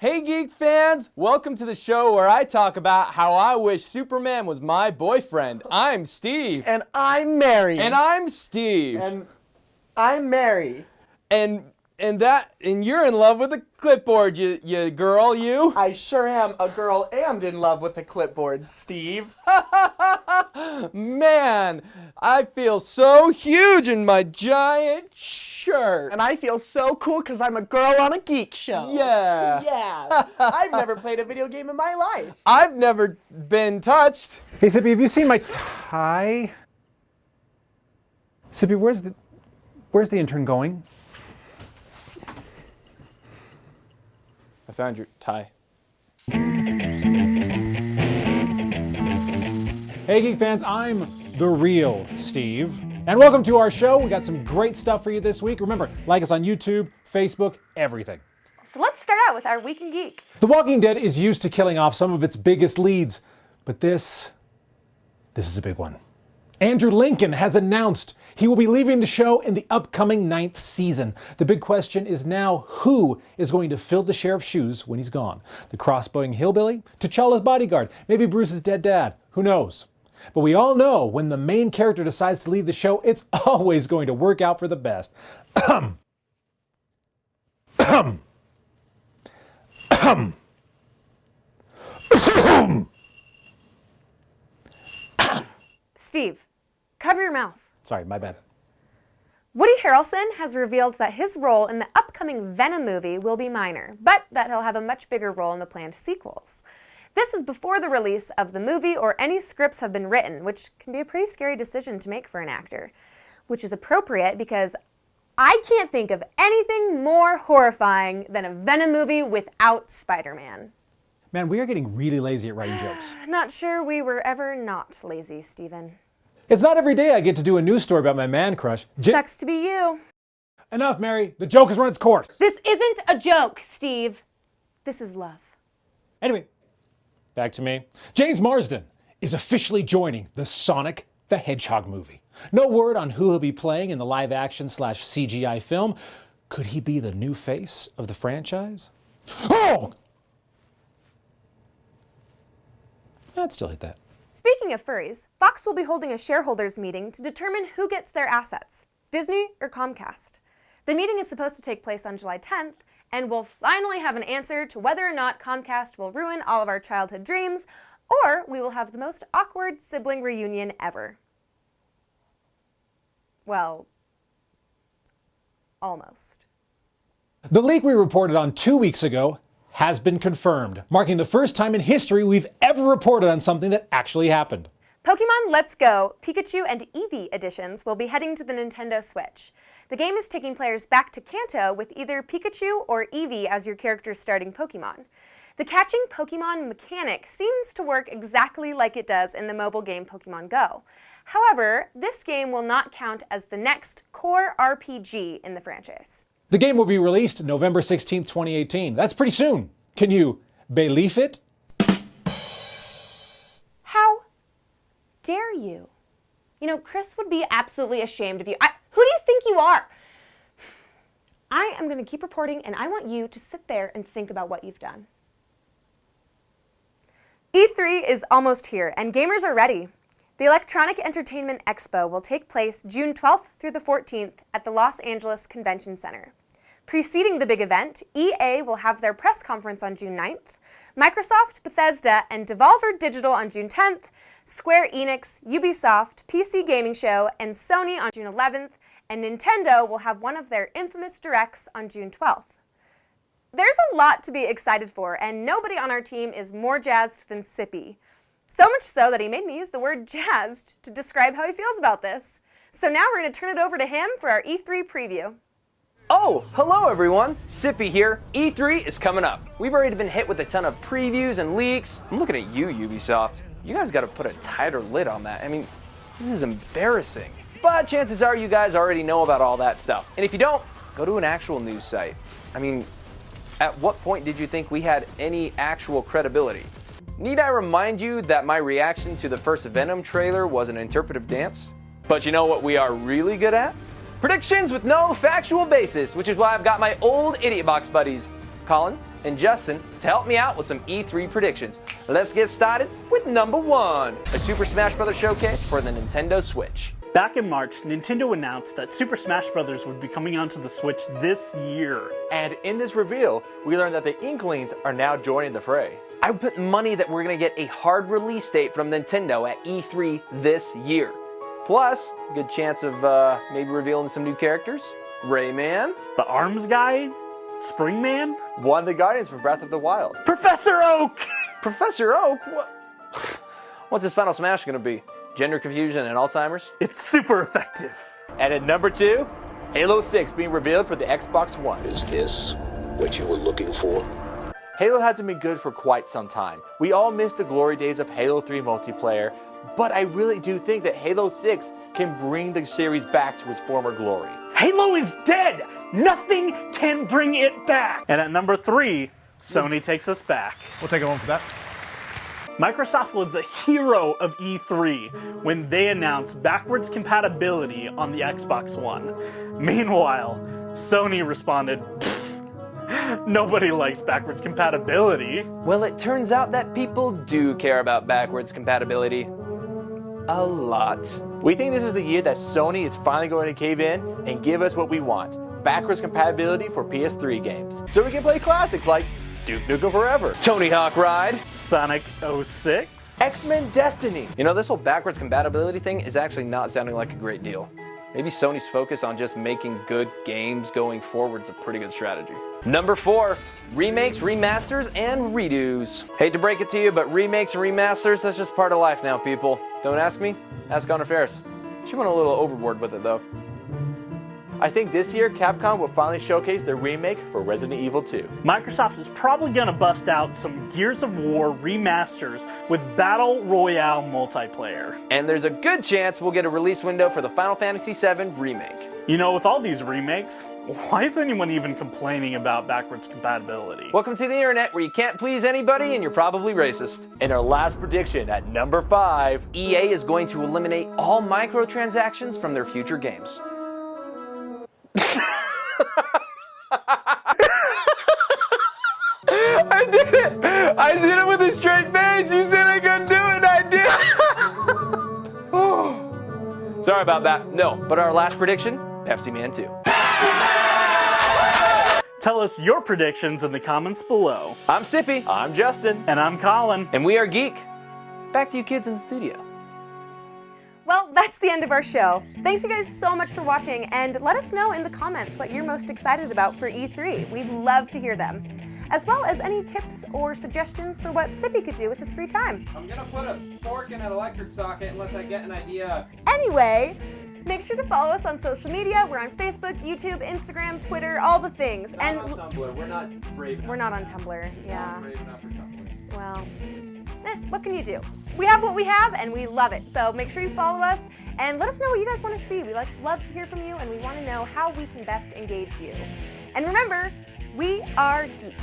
Hey geek fans, welcome to the show where I talk about how I wish Superman was my boyfriend. I'm Steve. And I'm Mary. And I'm Steve. And I'm Mary. And you're in love with a clipboard, you girl, you. I sure am a girl and in love with a clipboard, Steve. Man, I feel so huge in my giant shirt. And I feel so cool because I'm a girl on a geek show. Yeah. Yeah. I've never played a video game in my life. I've never been touched. Hey, Saby, have you seen my tie? Saby, where's the intern going? I found your tie. Hey, geek fans, I'm the real Steve. And welcome to our show. We got some great stuff for you this week. Remember, like us on YouTube, Facebook, everything. So let's start out with our Week in Geek. The Walking Dead is used to killing off some of its biggest leads, but this is a big one. Andrew Lincoln has announced he will be leaving the show in the upcoming 9th season. The big question is now, who is going to fill the sheriff's shoes when he's gone? The crossbowing hillbilly? T'Challa's bodyguard? Maybe Bruce's dead dad? Who knows? But we all know when the main character decides to leave the show, it's always going to work out for the best. Steve, cover your mouth. Sorry, my bad. Woody Harrelson has revealed that his role in the upcoming Venom movie will be minor, but that he'll have a much bigger role in the planned sequels. This is before the release of the movie or any scripts have been written, which can be a pretty scary decision to make for an actor. Which is appropriate because I can't think of anything more horrifying than a Venom movie without Spider-Man. Man, we are getting really lazy at writing jokes. Not sure we were ever not lazy, Steven. It's not every day I get to do a news story about my man crush. Sucks to be you. Enough, Mary. The joke has run its course. This isn't a joke, Steve. This is love. Anyway, back to me. James Marsden is officially joining the Sonic the Hedgehog movie. No word on who he'll be playing in the live-action / CGI film. Could he be the new face of the franchise? Oh! I'd still hit that. Speaking of furries, Fox will be holding a shareholders meeting to determine who gets their assets, Disney or Comcast. The meeting is supposed to take place on July 10th, and we'll finally have an answer to whether or not Comcast will ruin all of our childhood dreams, or we will have the most awkward sibling reunion ever. Well, almost. The leak we reported on 2 weeks ago has been confirmed, marking the first time in history we've ever reported on something that actually happened. Pokemon Let's Go, Pikachu and Eevee editions will be heading to the Nintendo Switch. The game is taking players back to Kanto with either Pikachu or Eevee as your character's starting Pokemon. The catching Pokemon mechanic seems to work exactly like it does in the mobile game Pokemon Go. However, this game will not count as the next core RPG in the franchise. The game will be released November 16, 2018. That's pretty soon. Can you believe it? How dare you? You know, Chris would be absolutely ashamed of you. Who do you think you are? I am going to keep reporting, and I want you to sit there and think about what you've done. E3 is almost here, and gamers are ready. The Electronic Entertainment Expo will take place June 12th through the 14th at the Los Angeles Convention Center. Preceding the big event, EA will have their press conference on June 9th, Microsoft, Bethesda, and Devolver Digital on June 10th, Square Enix, Ubisoft, PC Gaming Show, and Sony on June 11th, and Nintendo will have one of their infamous directs on June 12th. There's a lot to be excited for, and nobody on our team is more jazzed than Sippy. So much so that he made me use the word jazzed to describe how he feels about this. So now we're going to turn it over to him for our E3 preview. Oh, hello everyone, Sippy here. E3 is coming up. We've already been hit with a ton of previews and leaks. I'm looking at you, Ubisoft. You guys gotta put a tighter lid on that. I mean, this is embarrassing. But chances are you guys already know about all that stuff. And if you don't, go to an actual news site. I mean, at what point did you think we had any actual credibility? Need I remind you that my reaction to the first Venom trailer was an interpretive dance? But you know what we are really good at? Predictions with no factual basis, which is why I've got my old Idiot Box buddies, Colin, and Justin to help me out with some E3 predictions. Let's get started with number 1, a Super Smash Bros. Showcase for the Nintendo Switch. Back in March, Nintendo announced that Super Smash Bros. Would be coming onto the Switch this year. And in this reveal, we learned that the Inklings are now joining the fray. I would put money that we're gonna get a hard release date from Nintendo at E3 this year. Plus, good chance of maybe revealing some new characters. Rayman. The Arms Guy? Springman? One of the Guardians from Breath of the Wild. Professor Oak! Professor Oak? What's his final Smash gonna be? Gender confusion and Alzheimer's? It's super effective. And at number 2, Halo 6 being revealed for the Xbox One. Is this what you were looking for? Halo hasn't been good for quite some time. We all missed the glory days of Halo 3 multiplayer, but I really do think that Halo 6 can bring the series back to its former glory. Halo is dead! Nothing can bring it back! And at number 3, Sony takes us back. We'll take it home for that. Microsoft was the hero of E3 when they announced backwards compatibility on the Xbox One. Meanwhile, Sony responded, nobody likes backwards compatibility. Well, it turns out that people do care about backwards compatibility. A lot. We think this is the year that Sony is finally going to cave in and give us what we want. Backwards compatibility for PS3 games. So we can play classics like Duke Nukem Forever, Tony Hawk Ride, Sonic 06, X-Men Destiny. You know, this whole backwards compatibility thing is actually not sounding like a great deal. Maybe Sony's focus on just making good games going forward is a pretty good strategy. Number 4, remakes, remasters, and redos. Hate to break it to you, but remakes and remasters, that's just part of life now, people. Don't ask me, ask Connor Ferris. She went a little overboard with it, though. I think this year Capcom will finally showcase their remake for Resident Evil 2. Microsoft is probably gonna bust out some Gears of War remasters with Battle Royale multiplayer. And there's a good chance we'll get a release window for the Final Fantasy VII Remake. You know, with all these remakes, why is anyone even complaining about backwards compatibility? Welcome to the internet where you can't please anybody and you're probably racist. And our last prediction at number 5. EA is going to eliminate all microtransactions from their future games. I did it! I did it with a straight face! You said I couldn't do it, and I did! Oh. Sorry about that. No, but our last prediction, Pepsi Man 2. Tell us your predictions in the comments below. I'm Sippy. I'm Justin. And I'm Colin. And we are Geek. Back to you kids in the studio. Well, that's the end of our show. Thanks you guys so much for watching, and let us know in the comments what you're most excited about for E3. We'd love to hear them, as well as any tips or suggestions for what Sippy could do with his free time. I'm gonna put a fork in an electric socket unless I get an idea. Anyway, make sure to follow us on social media. We're on Facebook, YouTube, Instagram, Twitter, all the things. Not on Tumblr. We're not brave enough. We're not on Tumblr. Yeah. Not brave enough for Tumblr. Well, what can you do? We have what we have, and we love it. So make sure you follow us, and let us know what you guys want to see. We love to hear from you, and we want to know how we can best engage you. And remember, we are Geek.